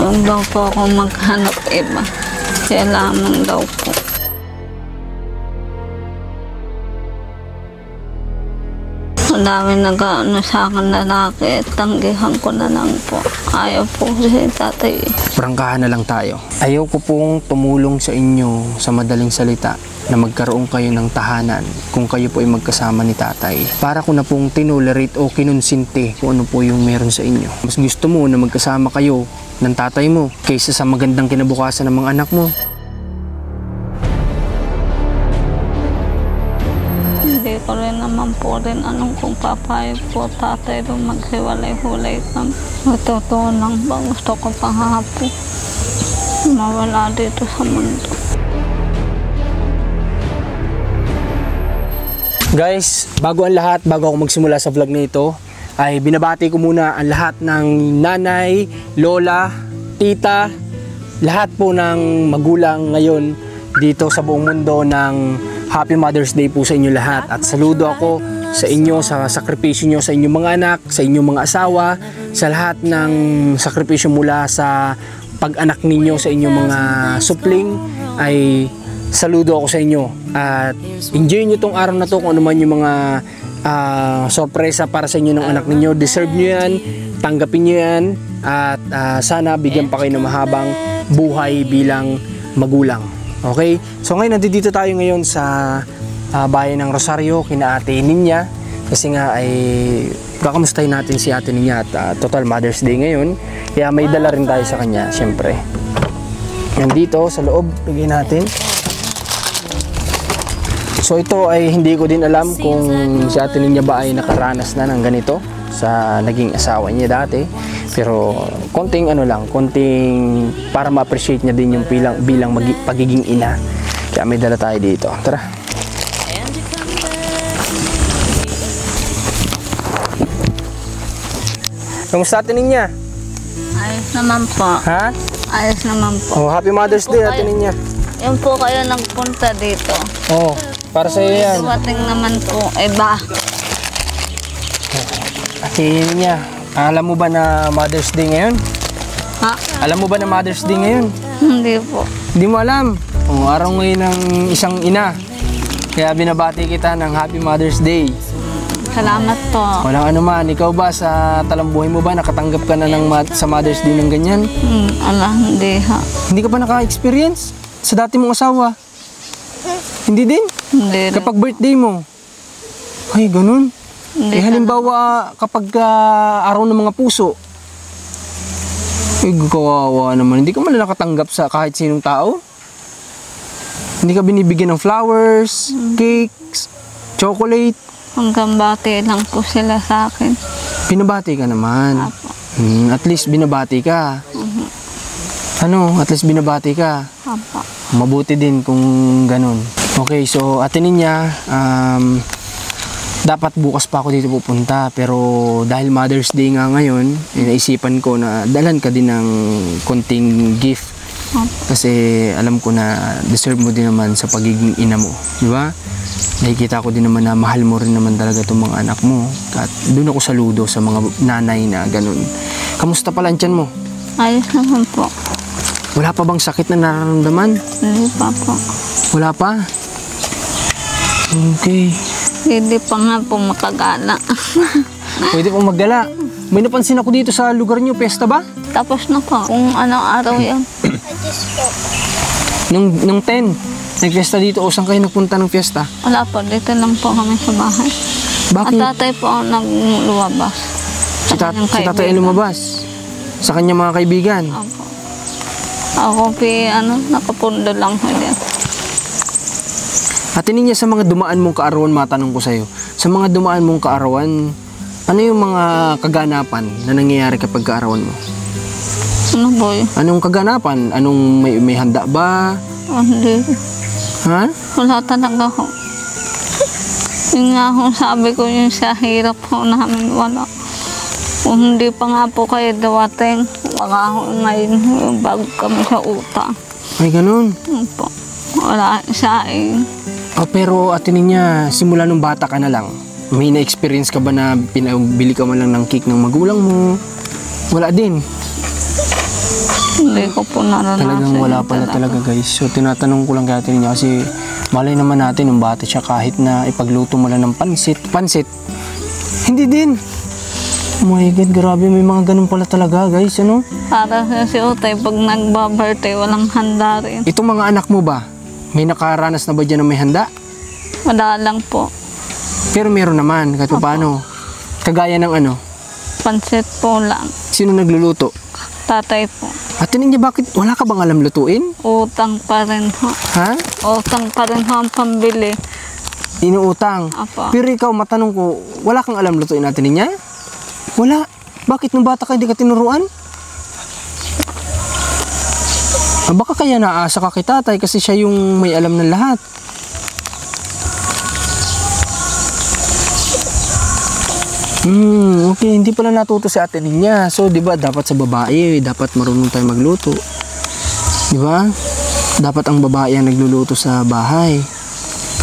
Huwag daw po ako maghanap iba. Siya lamang daw po. Ang dami nag-ano sa akin lalaki, tanggihan ko na lang po. Ayaw po si tatay. Prangkahan na lang tayo. Ayaw ko pong tumulong sa inyo sa madaling salita na magkaroon kayo ng tahanan kung kayo po ay magkasama ni tatay. Para ko na pong tinolerate o kinonsinti kung ano po yung meron sa inyo. Mas gusto mo na magkasama kayo ng tatay mo kaysa sa magandang kinabukasan ng mga anak mo. Hindi ko rin naman po rin anong kung papayag po tatay rin maghiwalay-hulay kami. Totoo lang ba gusto ko pahapo mawala dito sa mundo. Guys, bago ang lahat, bago ako magsimula sa vlog na ito, ay binabati ko muna ang lahat ng nanay, lola, tita, lahat po ng magulang ngayon dito sa buong mundo ng Happy Mother's Day po sa inyo lahat. At saludo ako sa inyo sa sakripisyo nyo sa inyong mga anak, sa inyong mga asawa, sa lahat ng sakripisyo mula sa pag-anak ninyo sa inyong mga supling ay saludo ako sa inyo. At enjoy nyo tong araw na to kung ano man yung mga sorpresa para sa inyo ng anak ninyo. Deserve nyo yan, tanggapin nyo yan, at sana bigyan pa kayo ng mahabang buhay bilang magulang. Okay? So ngayon nandito tayo ngayon sa bayan ng Rosario kina Ate Ninya kasi nga ay kakamustahin natin si Ate Ninya at total Mother's Day ngayon. Kaya may dala rin tayo sa kanya, syempre. Nandito sa loob, lagyan natin. So ito ay hindi ko din alam kung si Ate Ninya ba ay nakaranas na ng ganito sa naging asawa niya dati. Pero konting ano lang, konting para ma-appreciate niya din yung bilang pagiging ina. Kaya may dala tayo dito. Tara. Kamusta Ate Ninya? Ayos naman po. Ha? Ayos naman po. Oh, Happy Mother's Day Ate Ninya. Yung po kayo nagpunta dito. Oh, para sa iyo yan. Dumating naman po iba. Ate Ninya, alam mo ba na Mother's Day ngayon? Ha? Alam mo ba na Mother's Day ngayon? Hindi po. Hindi mo alam. Araw ngayon ng isang ina. Kaya binabati kita ng Happy Mother's Day. Salamat po. Walang anuman. Ikaw ba sa talambuhay mo ba nakatanggap ka na sa Mother's Day ng ganyan? Hindi ha. Hindi ka pa naka-experience sa dati mong asawa? Hindi din? Hindi rin. Kapag birthday mo? Ay, ganun. Hindi Halimbawa kapag araw ng mga puso, kawawa naman. Hindi ka man nakatanggap sa kahit sinong tao? Hindi ka binibigyan ng flowers, cakes, chocolate? Hanggang bati lang po sila sa akin. Binabati ka naman. Apo. At least binabati ka. Ano? At least binabati ka. Apo. Mabuti din kung ganun. Okay, so Ate Ninya, dapat bukas pa ako dito pupunta. Pero dahil Mother's Day nga ngayon, naisipan ko na dalhan ka din ng konting gift. Kasi alam ko na deserve mo din naman sa pagiging ina mo. Di ba? Nakikita ko din naman na mahal mo rin naman talaga itong mga anak mo. At doon ako saludo sa mga nanay na ganun. Kamusta pala ang tiyan mo? Ayos naman po. Wala pa bang sakit na nararamdaman? Hindi pa po. Wala pa? Okay. Hindi pa nga po makagala. Pwede pong maggala. May napansin ako dito sa lugar niyo, pesta ba? Tapos na po. Kung anong araw yan. Nung 10, nag-fiesta dito o saan kayo nagpunta ng fiesta? Wala po. Dito lang po kami sa bahay. Bakit? At tatay po ang nagluwabas. Si tatay ay lumabas? Sa kanya mga kaibigan? Opo. Ako nakapundo lang ko dyan. Ate Ninya, sa mga dumaan mong kaarawan, matanong ko sa'yo. Sa mga dumaan mong kaarawan, ano yung mga kaganapan na nangyayari kapag kaarawan mo? Ano po yun? Anong kaganapan? Anong may handa ba? Hindi. Ha? Wala talaga ho. Yung nga ho, sabi ko yung sa hirap ho namin wala. Kung hindi pa nga po kayo dawating, baka ho ngayon bago kami sa utang. Ay, ganun. Po. Wala sa Pero Ate Ninya, simula nung bata ka na lang, may na-experience ka ba na pinabili ka man lang ng cake ng magulang mo? Wala din. Hindi ko po naranasan. Talagang wala yun pala talaga guys. So tinatanong ko lang kaya niya kasi malay naman natin yung bata siya kahit na ipagluto mo lang ng pansit. Pansit? Hindi din. Oh my God, grabe may mga ganun pala talaga guys, ano? Para sa si Utay, pag nagba-birthday, walang handa rin. Itong mga anak mo ba? May nakaranas na ba dyan na may handa? Wala lang po. Pero meron naman, kahit paano. Kagaya ng ano? Pansit po lang. Sino nagluluto? Tatay po. Ate Ninya, bakit wala ka bang alam lutuin? Utang pa rin ho. Ha? Utang pa rin ho ang pambili. Inuutang. Apo. Pero ikaw, matanong ko, wala kang alam lutuin Ate Ninya? Wala. Bakit nung bata ka hindi ka tinuruan? Baka kaya naasa ka kay tatay kasi siya yung may alam ng lahat. Okay, hindi pala natuto si Ate Ninya. So, 'di ba, dapat sa babae, dapat marunong tayo magluto. 'Di ba? Dapat ang babae ang nagluluto sa bahay.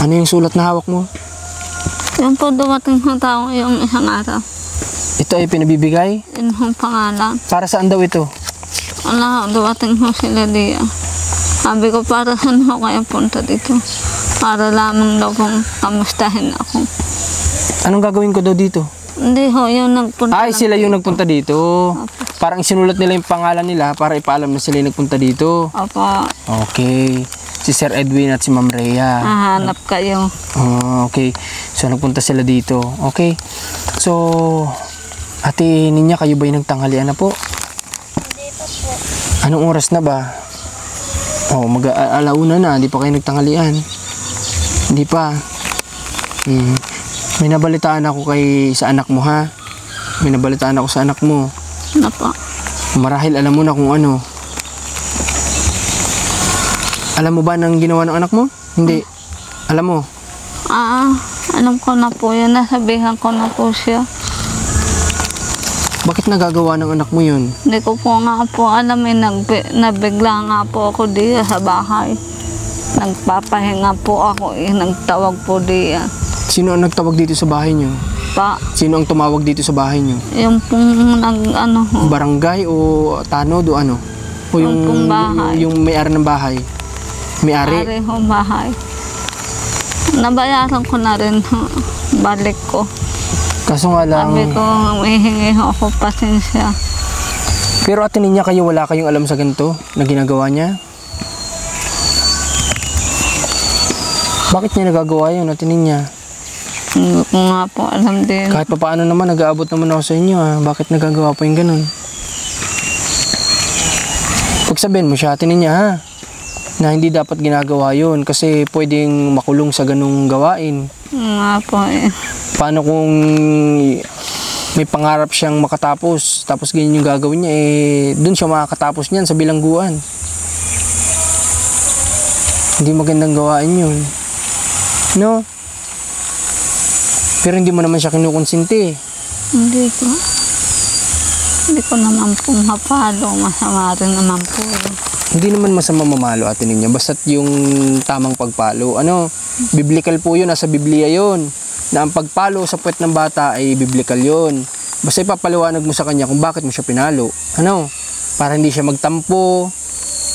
Ano yung sulat na hawak mo? Yung po dumating ho tao yung isang araw. Ito ay pinabibigay? Yun ho pangalan. Para saan daw ito? Wala ho, dumating ho sila diya. Sabi ko, para saan ho kayo punta dito? Para lamang daw kung kamustahin ako. Anong gagawin ko daw dito? Hindi ho, yung nagpunta. Ay, sila yung nagpunta dito. Parang sinulat nila yung pangalan nila para ipaalam na sila yung nagpunta dito. Opo, Okay. Si Sir Edwin at si Ma'am Rhea. hahanap kayo. Oh, okay. So, nagpunta sila dito. Okay. So, Ate Ninya, kayo ba yung nagtanghalian na po? Hindi pa po. Anong oras na ba? Oh, alauna na. Hindi pa kayo nagtanghalian. Hindi pa. May nabalitaan ako sa anak mo, ha? May nabalitaan ako sa anak mo. Ano po? Marahil alam mo na kung ano. Alam mo ba nang ginawa ng anak mo? Hindi. Alam mo? Alam ko na po yun. Nasabihan ko na po siya. Bakit nagagawa ng anak mo yun? Hindi ko po nga po alam eh. Nabigla nga po ako diya sa bahay. Nagpapahinga po ako eh. Nagtawag po diya. Sino ang nagtawag dito sa bahay niyo? Pa, Sino ang tumawag dito sa bahay niyo? yung pong ano ho. Barangay o tanod o ano? O Yung pong bahay. yung may-ari ng bahay? May-ari? Ari ho bahay. Nabayaran ko na rin ho. Balik ko. Kaso nga lang, Sabi ko, hihingi ho ako pasensya. pero Ate Ninya, kayo wala kayong alam sa ganito na ginagawa niya? Bakit niya nagagawa yun, Ate Ninya? Hindi ko nga po alam din. Kahit pa paano naman, nag-aabot naman ako sa inyo, ha? Bakit nagagawa pa yung ganun? Pagsabihin mo siya, Ate Ninya, ha? Na hindi dapat ginagawa yun kasi pwedeng makulong sa ganung gawain. Nga po eh. Paano kung may pangarap siyang makatapos tapos ganyan yung gagawin niya, dun siya makakatapos niyan sa bilangguan. Hindi magandang gawain yun. No? Pero hindi mo naman siya kinukonsinti. Hindi ko naman po mapalo. Masama rin naman po. Hindi naman masama mamalo, Ate Ninya. Basta't yung tamang pagpalo. Ano? Biblical po yun. Nasa Biblia yun. Na ang pagpalo sa puwet ng bata ay biblical yun. Basta ipapaliwanag mo sa kanya kung bakit mo siya pinalo. Ano? Para hindi siya magtampo.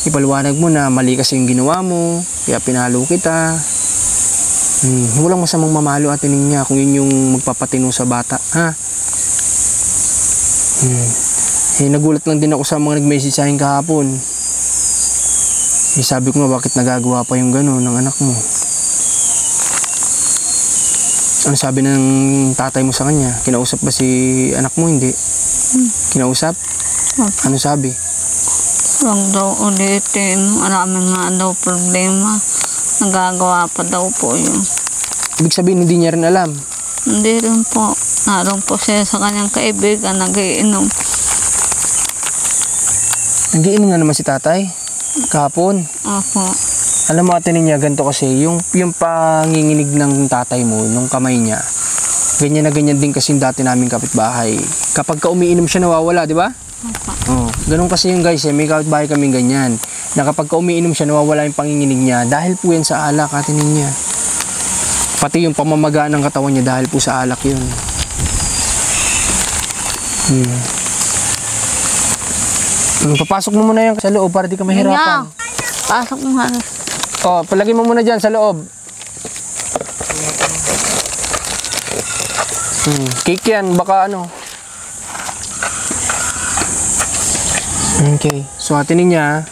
Ipaliwanag mo na mali kasi yung ginawa mo. Kaya pinalo kita. Walang masamang mamalo, Ate Ninya, kung yun yung magpapatino sa bata. Ha? Nagulat lang din ako sa mga nag-message sa akin kahapon. Sabi ko nga, bakit nagagawa pa yung gano'n ng anak mo? Ano sabi ng tatay mo sa kanya? Kinausap ba si anak mo? Hindi. Kinausap? Ano sabi? Huwag daw ulitin. Maraming nga daw problema. Nagagawa pa daw po yun. Ibig sabihin, hindi niya rin alam. Hindi rin po. Naroon po siya sa kanyang kaibigan. Nagiinom. Nagiinom na naman si tatay? Kahapon? Opo. Alam mo, Ate Ninya, ganito kasi, yung panginginig ng tatay mo, nung kamay niya, ganyan na ganyan din kasi yung dati naming kapitbahay. Kapag ka umiinom siya, nawawala, di ba? Opo. Oh, ganun kasi yung guys, may kapitbahay kaming ganyan. Na kapag ka umiinom siya, nawawala yung panginginig niya dahil po yan sa alak, Ate Ninya. Pati yung pamamagaan ng katawan niya dahil po sa alak yun. Papasok mo muna yan sa loob para di ka mahirapan. Pasok mo nga. Oh, palagay mo muna dyan sa loob. Cake yan, baka ano. Okay. So atin niya,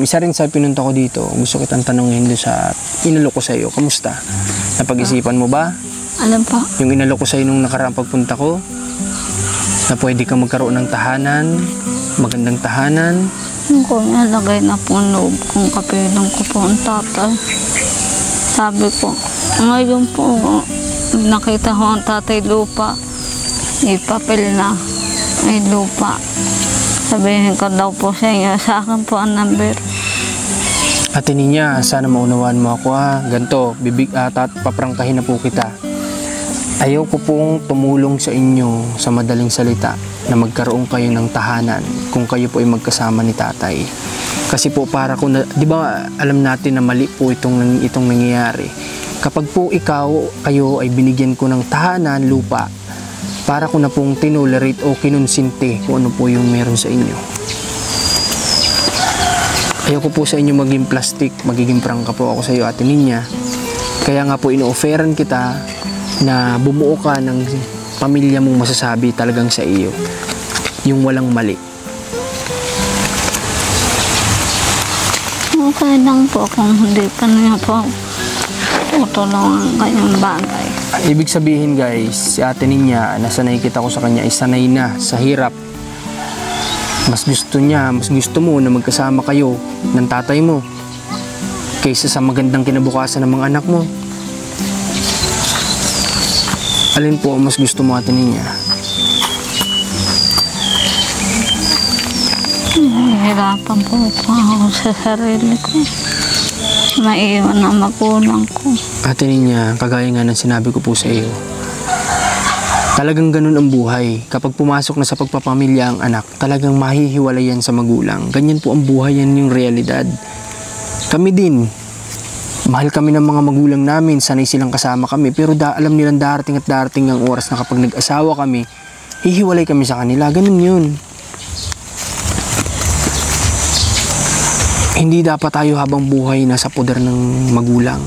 isa rin sa pinunta ko dito, gusto kitang tanongin doon sa inalok ko sa iyo. Kamusta? Napag-isipan mo ba? Alam pa. Yung inalok ko sa iyo nung nakaraang pagpunta ko, na pwede kang magkaroon ng tahanan, magandang tahanan. Kung nalagay na po loob kung kapilang ko po ang tatay. Sabi ko, ngayon po, nakita ko ang tatay lupa. Ipapel na. May lupa. Sabihin ko daw po sa inyo, sa akin po ang number. Ate Ninya, sana maunawaan mo ako ha. Ganto, paprangkahin na po kita. Ayaw ko pong tumulong sa inyo sa madaling salita na magkaroon kayo ng tahanan kung kayo po ay magkasama ni tatay. Kasi po para ko na, di ba alam natin na mali po itong nangyayari. Kapag po kayo ay binigyan ko ng tahanan, lupa, para ko na pong tinolerate o kinonsinte kung ano po yung meron sa inyo. Ayaw ko po sa inyo maging plastic, magiging prangka po ako sa iyo, Ate Ninya. Kaya nga po ino-offeran kita na bumuo ka ng pamilya mong masasabi talagang sa iyo. Yung walang mali. Okay lang po kung hindi pa niya po tutulungan kanyang bagay. Ibig sabihin guys, si Ate Ninya, nasanay kita ko sa kanya, ay sanay na sa hirap. Mas gusto mo na magkasama kayo ng tatay mo kaysa sa magandang kinabukasan ng mga anak mo. Alin po ang mas gusto mo, Ate Ninya? Nahihirapan po ako sa sarili ko. Maiwan ang magulang ko. Ate Ninya, kagaya nga ng sinabi ko po sa iyo, talagang ganun ang buhay. Kapag pumasok na sa pagpapamilya ang anak, talagang mahihiwalay yan sa magulang. Ganyan po ang buhay, yan yung realidad. Kami din, mahal kami ng mga magulang namin, sanay silang kasama kami, pero alam nilang darating at darating ang oras na kapag nag-asawa kami, hihiwalay kami sa kanila. Ganun yun. Hindi dapat tayo habang buhay nasa poder ng magulang.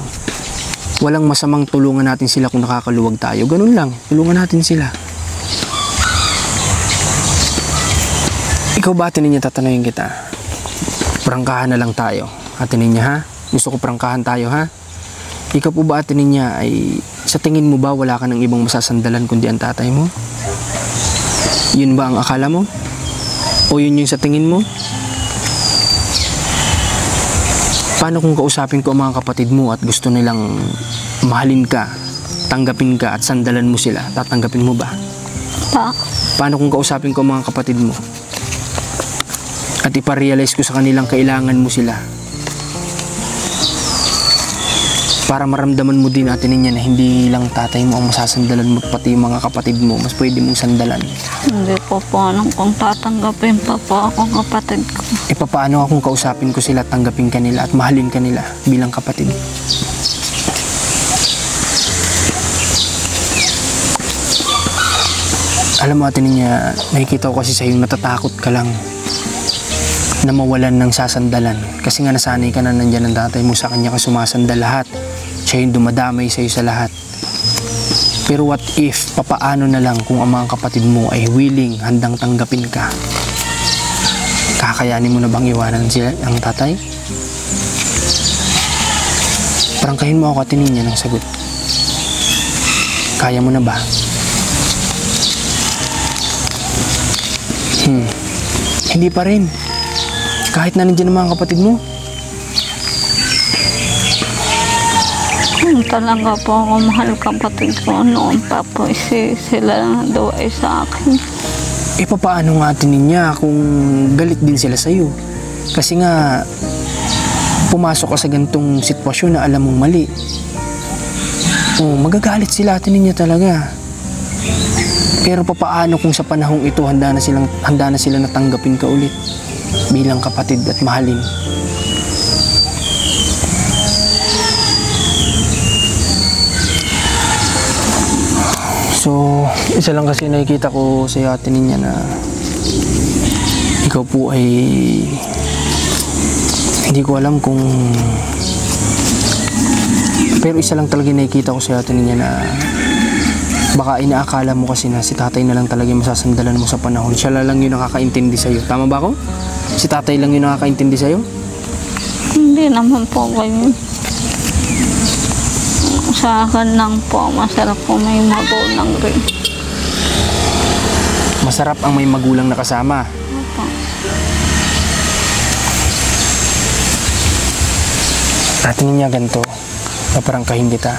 Walang masamang tulungan natin sila kung nakakaluwag tayo. Ganun lang, tulungan natin sila. Ikaw ba, Ate Ninya, tatanungin kita? Prangkahan na lang tayo. Ate Ninya, ha? Gusto ko prangkahan tayo, ha? Ikaw po ba, Ate Ninya, ay sa tingin mo ba wala ka ng ibang masasandalan kundi ang tatay mo? Yun ba ang akala mo? O yun yung sa tingin mo? Paano kung kausapin ko ang mga kapatid mo at gusto nilang mahalin ka, tanggapin ka at sandalan mo sila? Tatanggapin mo ba? Paano kung kausapin ko ang mga kapatid mo at iparealize ko sa kanilang kailangan mo sila? Para maramdaman mo din, Ate Ninya, na hindi lang tatay mo ang masasandalan mo, pati yung mga kapatid mo, mas pwede mong sandalan. Hindi po alam kung tatanggapin pa po akong kapatid ko. Paano kung kausapin ko sila, tanggapin ka nila at mahalin ka nila bilang kapatid? Alam mo, Ate Ninya, nakikita ko kasi sa'yo natatakot ka lang na mawalan ng sasandalan. Kasi nga nasanay ka na nandyan ang tatay mo, sa kanya ka sumasandal lahat. Siya yung dumadamay sa'yo sa lahat. Pero what if, papaano na lang kung ang mga kapatid mo ay willing, handang tanggapin ka? Kakayanin mo na bang iwanan sila ang tatay? Prangkahin mo ako, Ate Ninya, ng sagot. Kaya mo na ba? Hindi pa rin. Kahit na nandiyan ang mga kapatid mo. Kung talaga po ako mahal kapatid ko, noon pa po sila lang daw ay sa akin. Paano nga, Ate Ninya, kung galit din sila sa'yo? Kasi nga, pumasok ka sa ganitong sitwasyon na alam mong mali. Magagalit sila, Ate Ninya, talaga. Pero paano kung sa panahong ito handa na sila natanggapin ka ulit bilang kapatid at mahalin? So, isa lang kasi nakikita ko sa Ate Ninya na ikaw po ay hindi ko alam kung, pero isa lang talaga nakikita ko sa Ate Ninya na baka inaakala mo kasi na si tatay na lang talaga yung masasandalan mo sa panahon. Siya lang yung nakakaintindi sa'yo. Tama ba ako? Si tatay lang yung nakakaintindi sa'yo? Hindi naman po ganyan. Sa akin lang po, masarap po may magulang rin. Masarap ang may magulang na kasama. Opo. Ate Ninya, ganito, paparangkahin kita.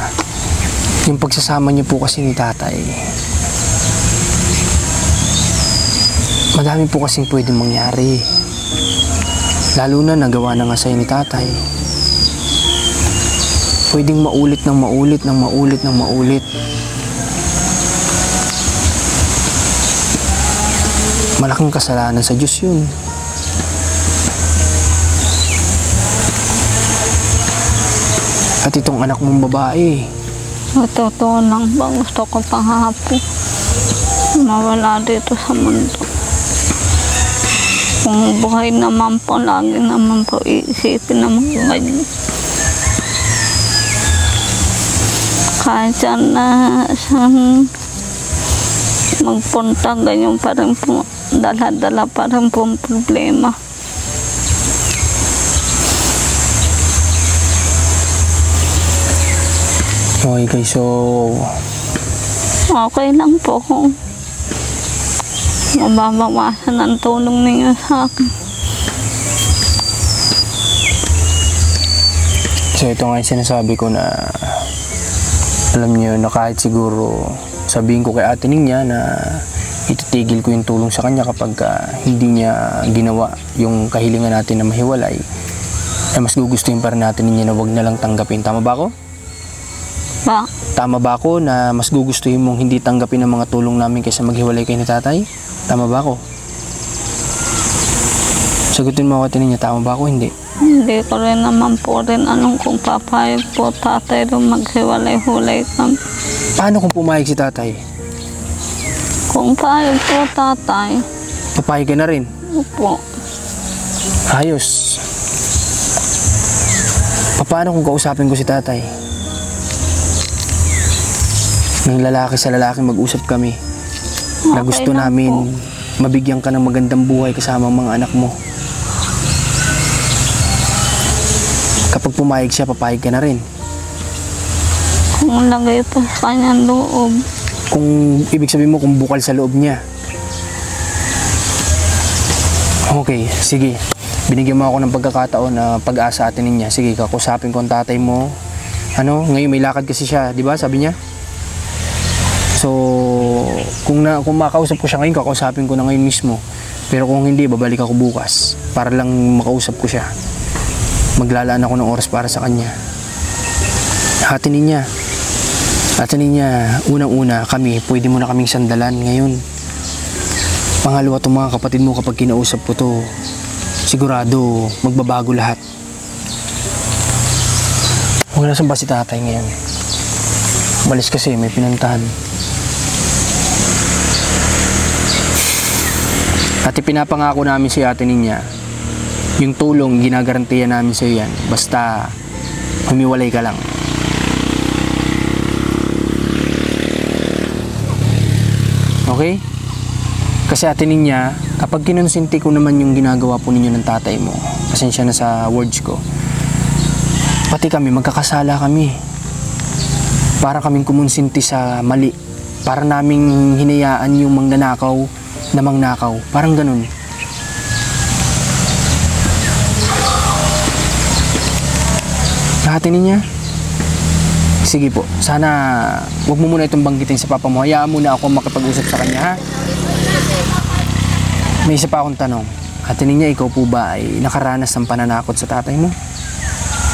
Yung pagsasama niyo po kasi ni tatay, madami po kasing pwedeng mangyari. Lalo na nagawa na nga sa'yo ni tatay. Pwedeng maulit ng maulit ng maulit ng maulit. Malaking kasalanan sa Diyos yun. At itong anak mong babae, Sa totoo lang ba, gusto ko panghapon mawala dito sa mundo. Kung buhay naman po, lagi naman po iisipin naman ganyan. Kahit saan na saan magpunta, ganyan pa rin po, dala-dala pa rin po ang problema. okay, so Okay lang po kung mababawasan ang tulong ninyo sa akin. So ito nga yung sinasabi ko na alam niyo na kahit siguro sabihin ko kay Ate Ninya na ititigil ko yung tulong sa kanya kapag hindi niya ginawa yung kahilingan natin na mahiwalay, ay mas gugustuhin pa rin natin niya na wag na lang tanggapin. Tama ba ako? Ba? Tama ba ako na mas gugustuhin mong hindi tanggapin ang mga tulong namin kaysa maghiwalay kayo ni tatay? Tama ba ako? Sagutin mo ako, Ate Ninya, tama ba ako? Hindi. Hindi ko rin naman po rin anong kung papayag po tatay rin maghiwalay-hulay kami. Paano kung pumayag si tatay? Kung payag po tatay, Papayag ka na rin? opo. Ayos. Paano kung kausapin ko si tatay? Ng lalaki sa lalaki mag-usap kami. Na Okay gusto lang namin po. mabigyan ka ng magandang buhay kasama ang mga anak mo. Kapag pumayag siya, papayag ka na rin. Kung lagay po sa kanyang loob, Kung ibig sabihin mo, kung bukal sa loob niya. Okay, sige. Binigyan mo ako ng pagkakataon na pag-asa Ate Ninya. Sige, kakusapin ko ang tatay mo. Ngayon may lakad kasi siya, di ba? Sabi niya. So, kung makausap ko siya ngayon, kakausapin ko na ngayon mismo. Pero kung hindi, babalik ako bukas para lang makausap ko siya. Maglalaan ako ng oras para sa kanya. Ate Ninya, unang-una kami, pwede mo na kaming sandalan ngayon. Pangalawa, itong mga kapatid mo, kapag kinausap ko to, sigurado magbabago lahat. Huwag na saan ba si tatay ngayon? Malis kasi, may pinuntahan. At ipinapangako namin si Ate Ninya, yung tulong, ginagarantiya namin sa iyo yan. Basta, humiwalay ka lang. Okay? Kasi Ate Ninya, kapag kinonsinti ko naman yung ginagawa po ninyo ng tatay mo, pasensya na sa words ko, pati kami, magkakasala kami. Para kaming kumonsinti sa mali. Para naming hinayaan yung mangnanakaw na mangnakaw. Parang ganun. Ate Ninya, sige po, sana wag mo muna itong banggitin sa papa mo. Hayaan muna ako makipag-usap sa kanya, ha? May isa pa akong tanong. Ate Ninya, ikaw po ba ay nakaranas ng pananakot sa tatay mo?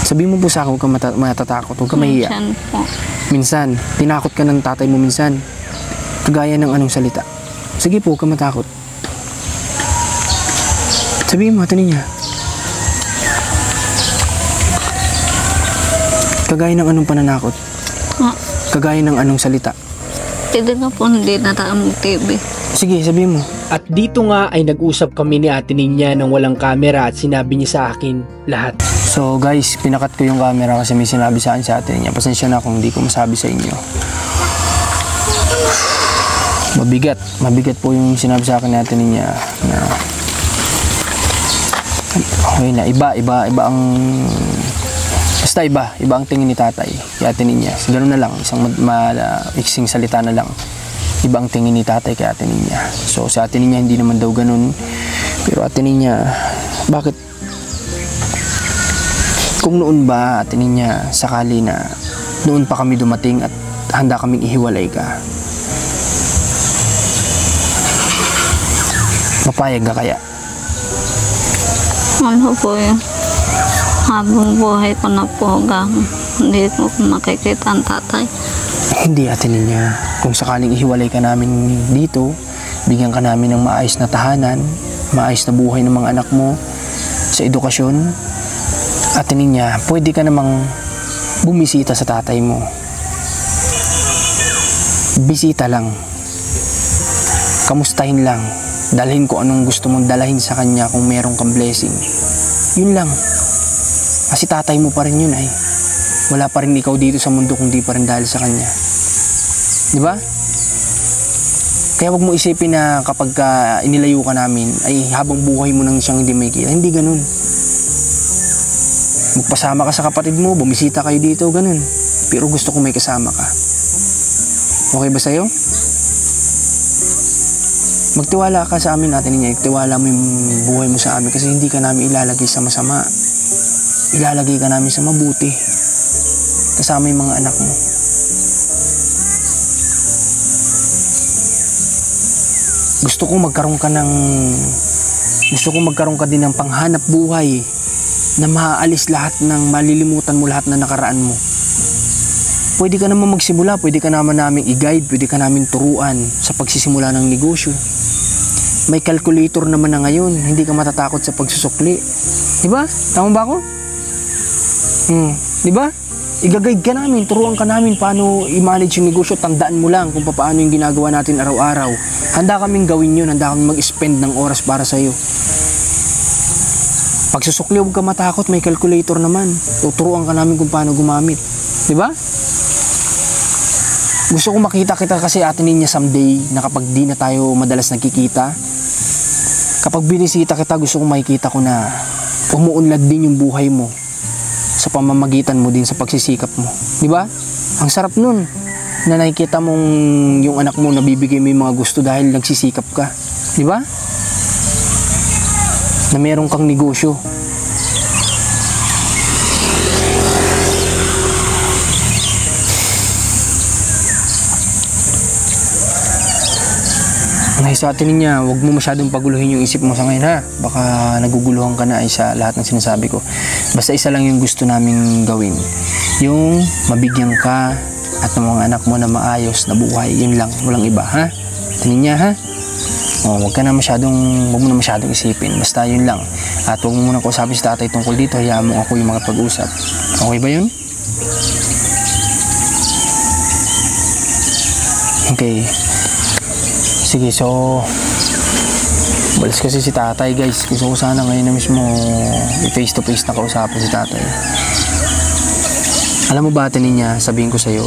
Sabihin mo po sa akin, huwag ka matatakot, huwag ka mahiya. minsan po. Minsan, tinakot ka ng tatay mo minsan. Kagaya ng anong salita. Sige po, huwag ka matakot. Sabihin mo, Ate Ninya. Kagaya ng anong pananakot. Ah, Kagaya ng anong salita. Pwede na po hindi na tayo mag-TV. Sige, sabihin mo. At dito nga ay nag-usap kami ni Ate Ninya nang walang camera at sinabi niya sa akin lahat. So guys, pinakat ko yung camera kasi may sinabi sa akin si Ate Ninya. Pasensya na kung hindi ko masabi sa inyo. Mabigat po yung sinabi sa akin ni Ate Ninya na okay na, iba ang basta iba ang tingin ni tatay kay Ate Ninya. Ganoon na lang, isang iksing salita na lang. Iba ang tingin ni tatay kay Ate Ninya. So sa Ate Ninya hindi naman daw ganun. Pero Ate Ninya, bakit kung noon ba Ate Ninya sakali na noon pa kami dumating at handa kaming ihiwalay ka, mapayag ka kaya? Ano po yun? Habang buhay ko na po hanggang hindi ko makikita ang tatay. Hindi Ate Ninya. Kung sakaling ihiwalay ka namin dito, bigyan ka namin ng maayos na tahanan, maayos na buhay ng mga anak mo, sa edukasyon, Ate Ninya, pwede ka namang bumisita sa tatay mo. Bisita lang. Kamustahin lang. Dalhin ko anong gusto mong dalhin sa kanya kung meron kang blessing. Yun lang. Kasi tatay mo pa rin yun ay. Wala pa rin ikaw dito sa mundo kung di pa rin dahil sa kanya. Di ba? Kaya wag mo isipin na kapag inilayo ka namin ay habang buhay mo nang siyang hindi may kita. Hindi ganun. Magpasama ka sa kapatid mo, bumisita kayo dito, ganun. Pero gusto ko may kasama ka. Okay ba sa'yo? Magtiwala ka sa amin natin niya. Tiwala mo yung buhay mo sa amin kasi hindi ka namin ilalagay sa masama. Ilalagay ka namin sa mabuti. Kasama yung mga anak mo. Gusto ko magkaroon ka din ng panghanap buhay na maaalis lahat ng malilimutan mo lahat na nakaraan mo. Pwede ka naman magsimula, pwede ka naman namin i-guide, pwede ka namin turuan sa pagsisimula ng negosyo. May calculator naman na ngayon, hindi ka matatakot sa pagsusukli. Diba? Tama ba ako? Diba? I-guide ka namin, turuan ka namin paano i-manage yung negosyo. Tandaan mo lang kung paano yung ginagawa natin araw-araw. Handa kaming gawin yun, handa kaming mag-spend ng oras para sa'yo. Pagsusukli, huwag ka matakot, may calculator naman. Tuturuan ka namin kung paano gumamit. Diba? Gusto ko makita kita kasi Ate Ninya someday na kapag di na tayo madalas nagkikita, kapag binisita kita, gusto ko makikita ko na umuunlad din yung buhay mo sa pamamagitan mo din sa pagsisikap mo. Diba? Ang sarap nun na nakikita mong yung anak mo nabibigay mo yung mga gusto dahil nagsisikap ka. Diba? Na meron kang negosyo. Ngayon sa Ate Ninya, huwag mo masyadong paguluhin yung isip mo sa ngayon ha. Baka naguguluhan ka na ay sa lahat ng sinasabi ko. Basta isa lang yung gusto naming gawin. Yung mabigyan ka at ng mga anak mo na maayos na buhay. Yun lang, walang iba ha. Ate Ninya ha. Huwag mo na masyadong isipin. Basta yun lang. At huwag mo muna kausapin si tatay tungkol dito. Hayaan mo ako yung mga pag-usap. Okay ba yun? Okay. Sige, so balis kasi si tatay guys. Gusto ko sana ngayon na mismo face to face na kausapin si tatay. Alam mo ba Ate Ninya, sabihin ko sa'yo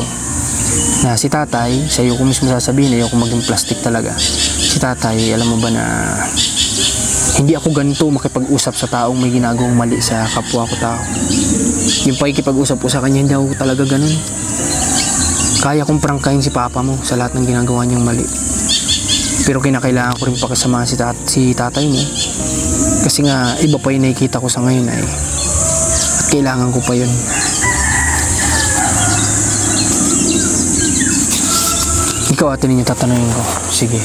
na si tatay, sa'yo ko mismo sasabihin, ayaw ko maging plastic talaga. Si tatay, alam mo ba na hindi ako ganito makipag-usap sa taong may ginagawang mali sa kapwa ko tao. Yung pakikipag-usap ko sa kanya, hindi ako talaga ganun. Kaya kong prangkahin si papa mo sa lahat ng ginagawa niyang mali. Pero kinakailangan ko rin pakasamahan si tatay mo. Kasi nga, iba pa yung nakikita ko sa ngayon ay. At kailangan ko pa yun. Ikaw Ate Ninya, tatanungin ko. Sige.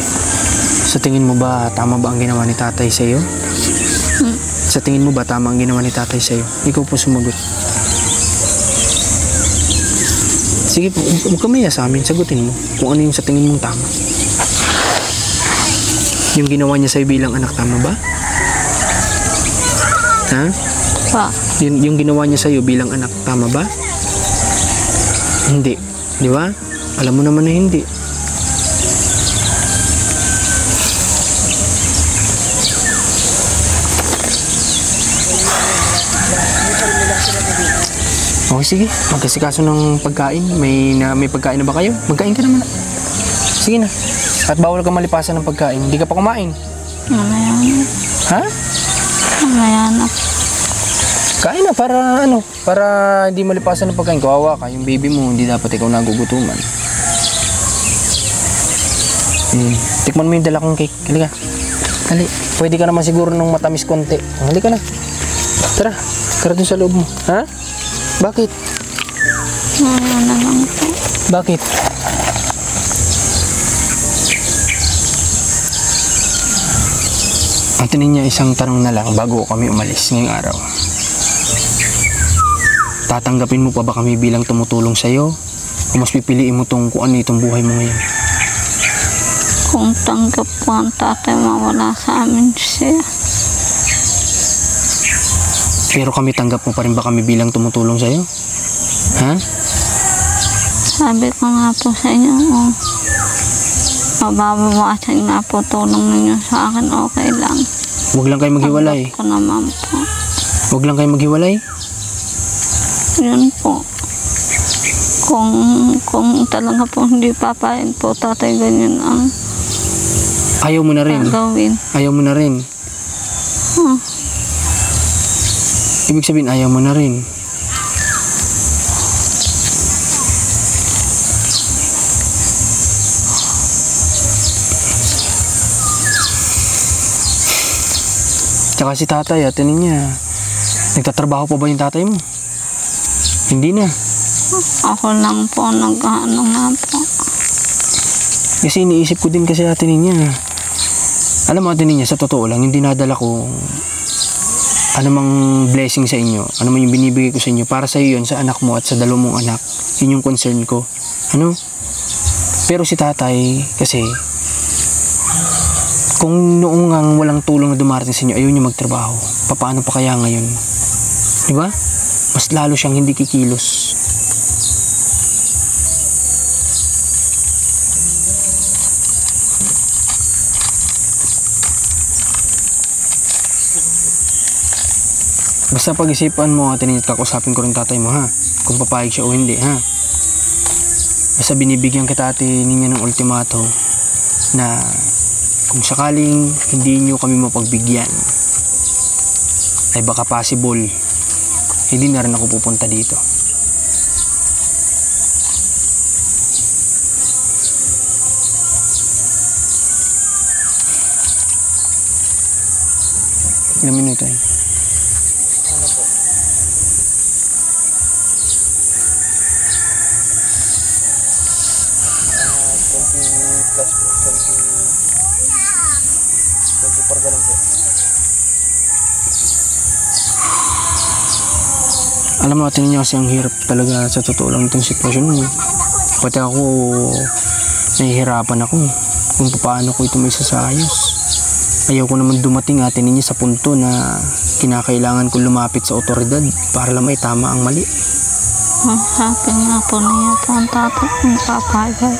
Sa tingin mo ba, tama ba ang ginawa ni tatay sa iyo? Sa tingin mo ba, tama ang ginawa ni tatay sa iyo? Ikaw po sumagot. Sige po, huwag ka maya sa amin. Sagutin mo kung ano yung sa tingin mong tama. Yung ginawa niya sa'yo bilang anak, tama ba? Ha? Pa. Yung ginawa niya sa'yo bilang anak, tama ba? Hindi. Di ba? Alam mo naman na hindi. Okay, sige. Magkasikaso ng pagkain. May pagkain na ba kayo? Magkain ka naman. Sige na. At bawal ka malipasan ng pagkain. Hindi ka pa kumain. Mamaya na. Ha? Mamaya na. Kain na para hindi malipasan ng pagkain. Kawawa ka. Yung baby mo, hindi dapat ikaw nagugutuman. Tikman mo yung dala kong cake. Halika. Hali. Pwede ka naman siguro ng matamis konti. Halika na. Tara. Tara dun sa loob mo. Ha? Bakit? Mamaya na lang po. Bakit? Ate niya, isang tanong na lang bago kami umalis ngayong araw. Tatanggapin mo pa ba kami bilang tumutulong sa'yo? O mas pipiliin mo kung ano itong buhay mo ngayon? Kung tanggap po ang tatay, mawala sa amin siya. Pero kami tanggap mo pa rin ba kami bilang tumutulong sa'yo? Ha? Sabi ko nga po sa inyo, mababawasan nga po tulong ninyo sa akin, okay lang. Huwag lang kayo maghiwalay. Tanggap ko naman po. Huwag lang kayo maghiwalay. Yun po. Kung talaga po hindi papayag po tatay, ganyan ang Ayaw mo na rin. gagawin. Ayaw mo na rin. Ibig sabihin, ayaw mo na rin. Tsaka si tatay, atinin niya. Nagtatrabaho pa ba yung tatay mo? Hindi na. Ako lang po nag-ano nga po. Kasi iniisip ko din kasi atinin niya. Alam mo atinin niya, sa totoo lang, yung dinadala ko anumang blessing sa inyo, anumang yung binibigay ko sa inyo, para sa iyo yun, sa anak mo at sa dalawang mong anak. Yun yung concern ko. Ano? Pero si tatay, kasi, kung noong ang walang tulong na dumarating sa inyo, ayaw niya magtrabaho. Paano pa kaya ngayon? Di ba? Mas lalo siyang hindi kikilos. Basta pag-isipan mo at kakusapin ko rin tatay mo, ha? Kung papayag siya o hindi, ha? Basta binibigyan kita ate ninyo ng ultimato na kung sakaling hindi nyo kami mapagbigyan, ay baka possible hindi na rin ako pupunta dito. Ilang minuto eh? Alam mo, atin niyo kasi ang hirap talaga sa totoo lang itong sitwasyon mo. Pati ako, nahihirapan ako kung paano ko ito may sasayos. Ayaw ko naman dumating atin ninyo sa punto na kinakailangan ko lumapit sa otoridad para lang may tama ang mali. Sabi nga po niya po ang tatay kung papayag.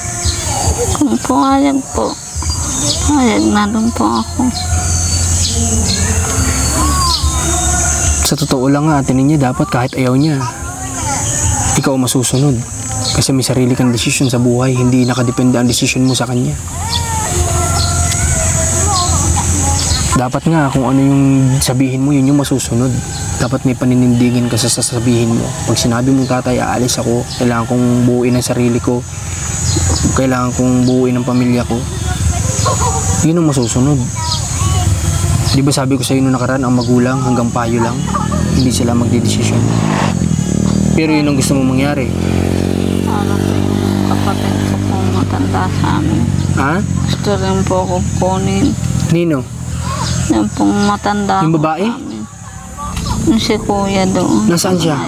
Kung pumayag po, payag na rin po ako. Sa totoo lang nga, atin ninyo, dapat kahit ayaw niya, ikaw masusunod. Kasi may sarili kang desisyon sa buhay, hindi nakadepende ang desisyon mo sa kanya. Dapat nga, kung ano yung sabihin mo, yun yung masusunod. Dapat may paninindigin ka sa sasabihin mo. Pag sinabi mong tatay, aalis ako, kailangan kong buuin ang sarili ko, kailangan kong buuin ang pamilya ko, yun ang masusunod. Di ba sabi ko sa inyo nakaraan, ang magulang hanggang payo lang, hindi sila magdedesisyon. Pero yun ang gusto mong mangyari. Ano po yung kapatid ko pong matanda sa amin. Ha? Gusto rin po ko kunin. Nino? Yung pong matanda Yung ko babae? sa amin. Yung si kuya doon. Nasaan siya?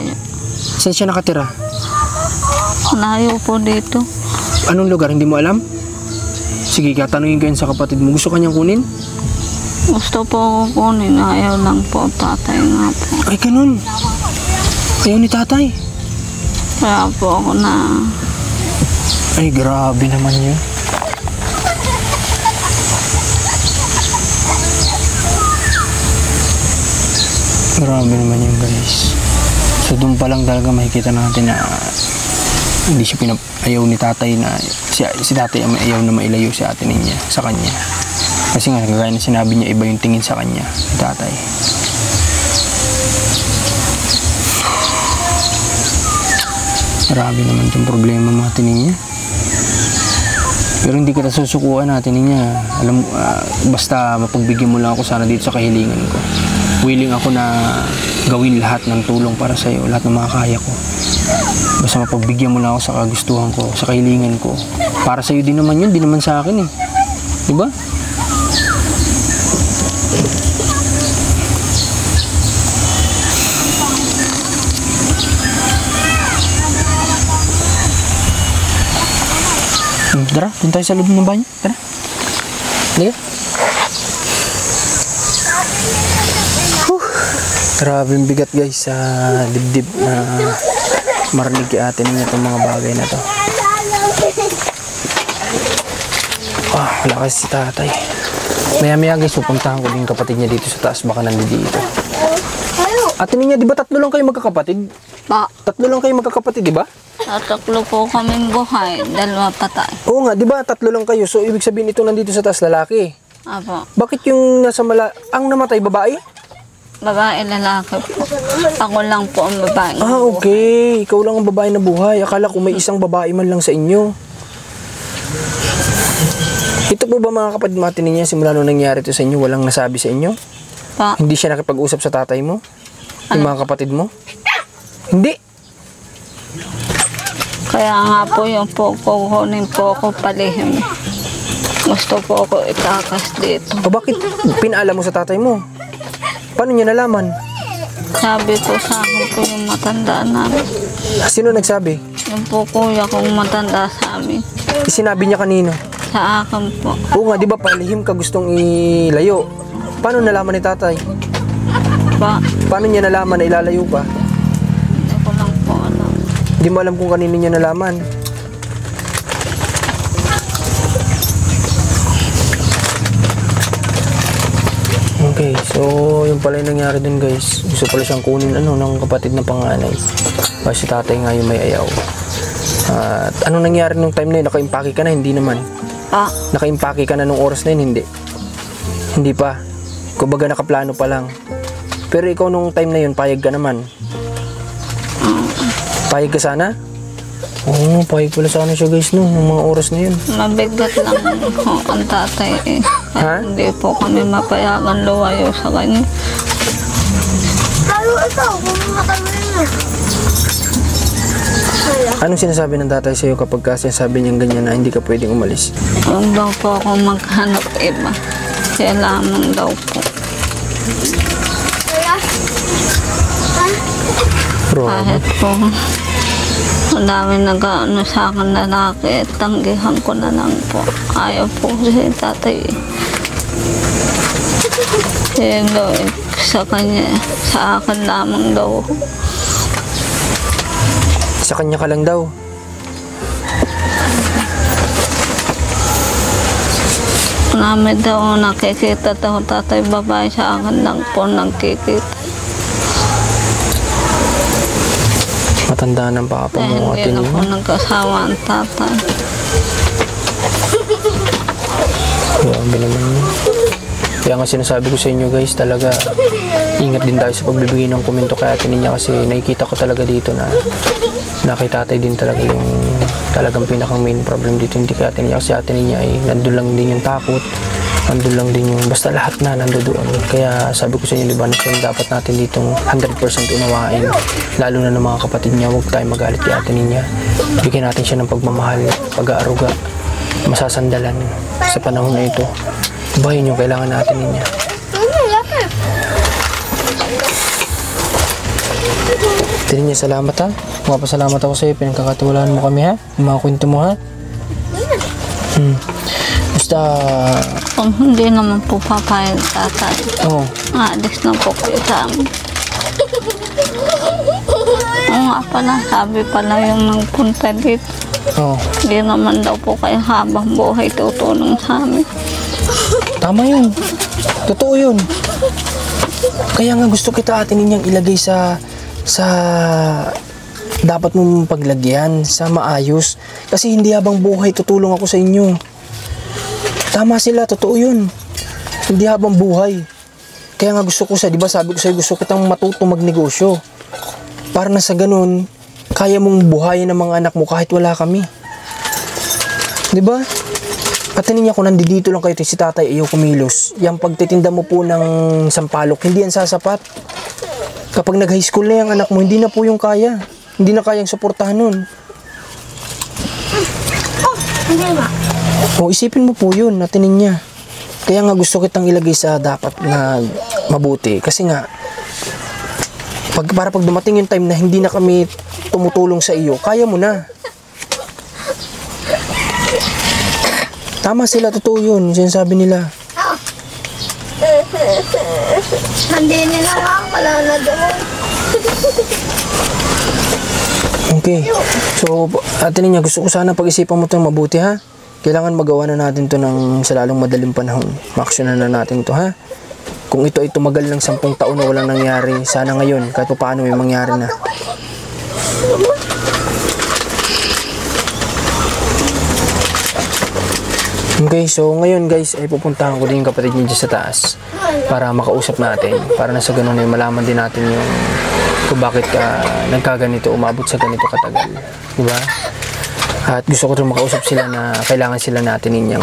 Saan siya nakatira? Layo po dito. Anong lugar? Hindi mo alam? Sige, katanungin ko yun sa kapatid mo. Gusto kanyang kunin? Gusto po ko kunin. Ayaw lang po tatay nga po. Ay, ganun. Ayaw ni tatay. Kaya po ako na Ay, grabe naman yun. Grabe naman yun, guys. So doon pa lang talaga makikita natin na hindi siya ayaw ni tatay na si tatay ay ayaw na mailayo si ate niya sa kanya. Kasi nga, kagaya na sinabi niya, iba yung tingin sa kanya, si tatay. Marami naman itong problema mga tinin niya. Pero hindi kita susukuan natin niya. Alam, basta mapagbigyan mo lang ako sana dito sa kahilingan ko. Willing ako na gawin lahat ng tulong para sa iyo, lahat ng mga kaya ko. Basta mapagbigyan mo lang ako sa kagustuhan ko, sa kahilingan ko. Para sa iyo din naman yun, di naman sa akin eh. Diba? Tara, dun tayo sa loob ng banyo. Tara. Liga. Grabe yung bigat guys sa dibdib na marinig kay ate niya itong mga bagay na to. Wala kasi si tatay. Maya guys, pupuntahan ko din yung kapatid niya dito sa taas. Baka nandito. Ate niya, di ba 3 lang kayo magkakapatid? Pa, 3 lang kayo magkakapatid, di ba? tataklo po kaming buhay, 2 patay. Oo nga, di ba 3 lang kayo? So ibig sabihin ito nandito sa taas lalaki. Apo, Bakit yung nasa ang namatay babae? babae, lalaki po. Ako lang po ang babae. Okay. Ikaw lang ang babae na buhay. Akala ko may isang babae man lang sa inyo. Ito po ba mga kapatid natin niya, simula nung nangyari ito sa inyo, walang nasabi sa inyo? Pa, Hindi siya nakipag-usap sa tatay mo? Yung mga kapatid mo? Hindi. kaya nga po yung po, kukunin po ako palihim. Gusto po ako itakas dito. O bakit pinaalam mo sa tatay mo? Paano niya nalaman? Sabi ko sa akin po yung matanda namin. Sino nagsabi? Yung po kuya kong matanda sa amin. Sinabi niya kanino? Sa akin po. Oo nga, di ba palihim ka gustong ilayo? Paano nalaman ni tatay? Pa, Paano niya nalaman na ilalayo ka? hindi ko lang po alam. Hindi mo alam kung kanino niya nalaman. Okay, so yung pala yung nangyari dun guys. Gusto pala siyang kunin ng kapatid na panganay. Kasi si tatay nga yung may ayaw. At anong nangyari nung time na yun? Naka-impake ka na? Hindi naman. Pa, Naka-impake ka na nung oras na yun? Hindi. Hindi pa. Kumbaga nakaplano pa lang. Pero ikaw nung time na yun, payag ka naman. Payag ka sana? Oo, payag pala sana siya guys nung mga oras na yun. mabigat lang po ang tatay eh. Ha? Hindi po kami mapayagan luwayo sa kanya. Lalo ito, bumatagal na. Anong sinasabi ng tatay sa'yo kapag kasi sabi niyang ganyan na hindi ka pwedeng umalis? Huwag daw po ako maghanap iba. Siya lamang daw po. Kaya, Bro, Kahit po ang dami nag-ano sa akin lalaki, tanggihan ko na lang po. Ayaw po si tatay. Siya daw sa kanya, sa akin lamang daw. sa kanya ka lang daw. Namin daw nakikita daw tatay babae sa akin lang po nagkikita. Matanda ng papa Dahil mo hindi atin na po mo. nagkasawa ang tatay. Grabe naman yun. Kaya nga sinasabi ko sa inyo guys, talaga ingat din tayo sa pagbibigay ng komento kay ate niya kasi nakikita ko talaga dito na kay tatay din talaga yung talagang pinakang main problem dito, hindi kay ate niya kasi ate niya ay nandun lang din yung takot, nandun lang din yung basta lahat na nandoon. Kaya sabi ko sa inyo, liban na dapat natin ditong 100% unawain, lalo na ng mga kapatid niya. Huwag tayo magalit kay ate niya, bigyan natin siya ng pagmamahal, pag-aaruga, masasandalan sa panahon na ito. Bahin yung kailangan natin niya. Tingin niya, salamat ha. Mapasalamat ako sa'yo. Pinagkakatiwalaan mo kami ha. Yung mga kwento mo ha. Basta, Kung hindi naman po papayag tatay, oo. aalis na po kayo sa amin. Oo nga pala, sabi pala yung nagpunta dito. Oo. Hindi naman daw po kayo habang buhay tutulong sa amin. Tama yun. Totoo yun. Kaya nga gusto kita atin ninyang ilagay sa sa dapat mong paglagyan sa maayos. Kasi hindi habang buhay tutulong ako sa inyo. Tama sila, totoo yun. Hindi habang buhay. Kaya nga gusto ko di ba sabi ko sa'yo, gusto kitang matuto magnegosyo. Para na sa ganun, kaya mong buhayin ng mga anak mo kahit wala kami. Di ba? Patinin niya kung nandito lang kayo si tatay ayaw kumilos. Yung pagtitinda mo po ng sampalok, hindi yan sasapat. Kapag nag-high school na yung anak mo, hindi na po yung kaya. Hindi na kayang suportahan nun. Hindi ba? O isipin mo po yun, natinin niya. Kaya nga gusto kitang ilagay sa dapat na mabuti. Kasi nga, para pag dumating yung time na hindi na kami tumutulong sa iyo, kaya mo na. Tama sila, totoo yun, sinasabi nila. Hindi nila nga, wala na doon. Okay. So, atin niya, gusto ko sana pag-isipan mo ito mabuti, ha? Kailangan magawa na natin to ng sa lalong madaling panahon. Ma-actionan na natin to, ha? Kung ito ay tumagal ng 10 taon na walang nangyari, sana ngayon, kahit pa paano may mangyari na. Okay, so ngayon guys, ay pupuntahan ko din yung kapatid niya dyan sa taas para makausap natin. Para na sa ganun ay malaman din natin yung kung bakit nagkaganito, umabot sa ganito katagal. Diba? At gusto ko rin makausap sila na kailangan sila natin niya.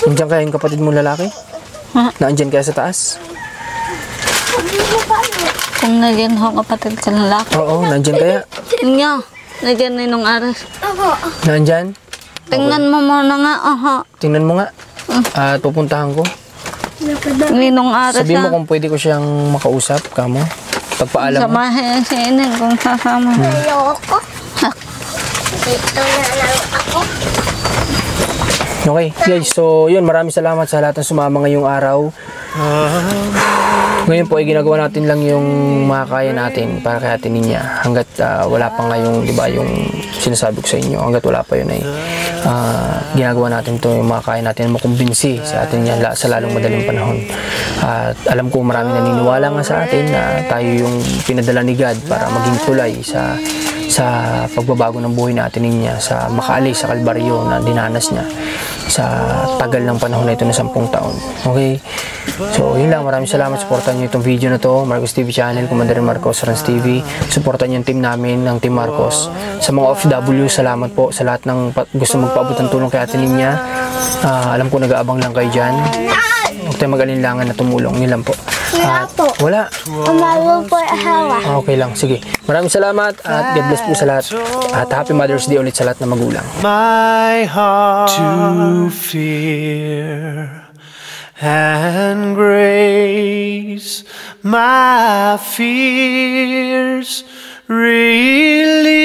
Nandiyan kaya yung kapatid mo lalaki? Nandiyan kaya sa taas? Kung nandiyan ako kapatid ka lalaki. Oo, nandiyan kaya? Nga, nandiyan na nung aras. Nandiyan? Tingnan mo muna nga, Tingnan mo nga. At pupuntahan ko. Ninong aras Sabihin mo kung pwede ko siyang makausap, kamo. Pagpaalam mo. Samahin si Ineng kung sasama. Ayoko. Dito na lang ako. Okay, guys. So, yun. Maraming salamat sa lahat ng sumama ngayong araw. Ngayon po ay ginagawa natin lang yung makakaya natin para kay Ate Ninya. Hanggat wala pa nga yung, di ba, yung sinasabi ko sa inyo. Hanggat wala pa yun ay ginagawa natin to yung makakaya natin makumbinsi sa atin yan sa lalong madaling panahon. At alam ko marami naniniwala nga sa atin na tayo yung pinadala ni God para maging tulay sa pagbabago ng buhay natin niya, sa makaalis sa kalbaryo na dinanas niya sa tagal ng panahon na ito na 10 taon. Okay? So, yun lang. Maraming salamat. Supportan nyo itong video na to. Marcos TV Channel, Commander Marcos, Rans TV. Supportan nyo yung team namin, ng Team Marcos. Sa mga OFW, salamat po sa lahat ng gusto magpaabot ng tulong kay Ate Ninya. Alam ko nag-aabang lang kayo dyan. Huwag tayo mag-alinlangan na tumulong. Yun lang po. Wala. Umago po ahawa. Okay lang. Sige. Maraming salamat at God bless po sa lahat. At Happy Mother's Day ulit sa lahat na magulang. My heart to fear and grace, my fears relieved.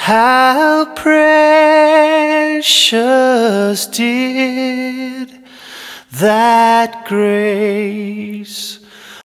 How precious did that grace